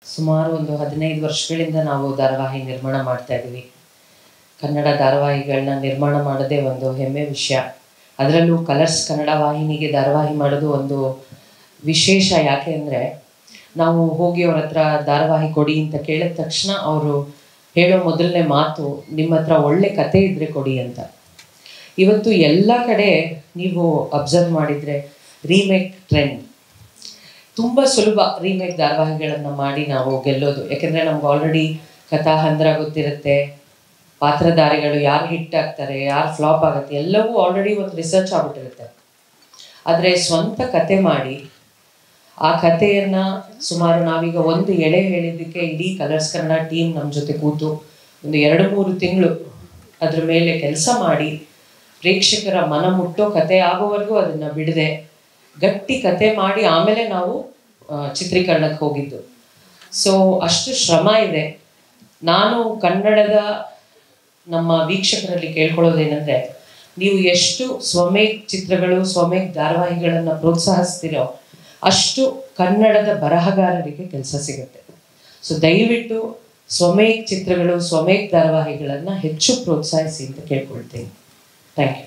ಸುಮಾರು ಒಂದು 15 ವರ್ಷಗಳಿಂದ ನಾವು ಧಾರಾವಾಹಿ ನಿರ್ಮಾಣ ಮಾಡ್ತಾ ಇದ್ದೀವಿ. ಕನ್ನಡ ಧಾರಾವಾಹಿಗಳನ್ನ ನಿರ್ಮಾಣ ಮಾಡೋದೇ ಒಂದು ಹೆಮ್ಮೆ ವಿಷಯ. ಅದರಲ್ಲೂ ಕಲರ್ಸ್ ಕನ್ನಡ ವಾಹಿನಿಗೆ ಧಾರಾವಾಹಿ ಮಾಡೋದು ಒಂದು ವಿಶೇಷ. ಯಾಕೆ ಅಂದರೆ ನಾವು ಹೋಗಿ ಅವ್ರ ಹತ್ರ ಧಾರಾವಾಹಿ ಕೊಡಿ ಅಂತ ಕೇಳಿದ ತಕ್ಷಣ ಅವರು ಹೇಳೋ ಮೊದಲನೇ ಮಾತು, ನಿಮ್ಮ ಹತ್ರ ಒಳ್ಳೆ ಕತೆ ಇದ್ದರೆ ಕೊಡಿ ಅಂತ. ಇವತ್ತು ಎಲ್ಲ ಕಡೆ ನೀವು ಅಬ್ಸರ್ವ್ ಮಾಡಿದರೆ ರೀಮೇಕ್ ಟ್ರೆಂಡ್. ತುಂಬ ಸುಲಭ ರೀಮೇಕ್ ಧಾರಾವಾಹಿಗಳನ್ನು ಮಾಡಿ ನಾವು ಗೆಲ್ಲೋದು. ಯಾಕೆಂದರೆ ನಮ್ಗೆ ಆಲ್ರೆಡಿ ಕಥಾ ಹಂದರ ಗೊತ್ತಿರುತ್ತೆ, ಪಾತ್ರಧಾರಿಗಳು ಯಾರು ಹಿಟ್ ಆಗ್ತಾರೆ, ಯಾರು ಫ್ಲಾಪ್ ಆಗುತ್ತೆ, ಎಲ್ಲವೂ ಆಲ್ರೆಡಿ ಒಂದು ರಿಸರ್ಚ್ ಆಗಿಬಿಟ್ಟಿರುತ್ತೆ. ಆದರೆ ಸ್ವಂತ ಕತೆ ಮಾಡಿ ಆ ಕಥೆಯನ್ನು ಸುಮಾರು ನಾವೀಗ ಒಂದು ಎಳೆ ಹೇಳಿದ್ದಕ್ಕೆ ಇಡೀ ಕಲರ್ಸ್ ಕನ್ನಡ ಟೀಮ್ ನಮ್ಮ ಜೊತೆ ಕೂತು ಒಂದು 2-3 ತಿಂಗಳು ಅದ್ರ ಮೇಲೆ ಕೆಲಸ ಮಾಡಿ ಪ್ರೇಕ್ಷಕರ ಮನ ಮುಟ್ಟೋ ಕತೆ ಆಗೋವರೆಗೂ ಅದನ್ನು ಬಿಡದೆ ಗಟ್ಟಿ ಕತೆ ಮಾಡಿ ಆಮೇಲೆ ನಾವು ಚಿತ್ರೀಕರಣಕ್ಕೆ ಹೋಗಿದ್ದು. ಸೊ ಅಷ್ಟು ಶ್ರಮ ಇದೆ. ನಾನು ಕನ್ನಡದ ನಮ್ಮ ವೀಕ್ಷಕರಲ್ಲಿ ಕೇಳ್ಕೊಳ್ಳೋದೇನೆಂದರೆ, ನೀವು ಎಷ್ಟು ಸ್ವಮೇಕ್ ಚಿತ್ರಗಳು ಸ್ವಮೇಕ್ ಧಾರಾವಾಹಿಗಳನ್ನು ಪ್ರೋತ್ಸಾಹಿಸ್ತೀರೋ ಅಷ್ಟು ಕನ್ನಡದ ಬರಹಗಾರರಿಗೆ ಕೆಲಸ ಸಿಗುತ್ತೆ. ಸೊ ದಯವಿಟ್ಟು ಸ್ವಮೇಕ್ ಚಿತ್ರಗಳು ಸ್ವಮೇಕ್ ಧಾರಾವಾಹಿಗಳನ್ನು ಹೆಚ್ಚು ಪ್ರೋತ್ಸಾಹಿಸಿ ಅಂತ ಕೇಳ್ಕೊಳ್ತೀನಿ. Thank you.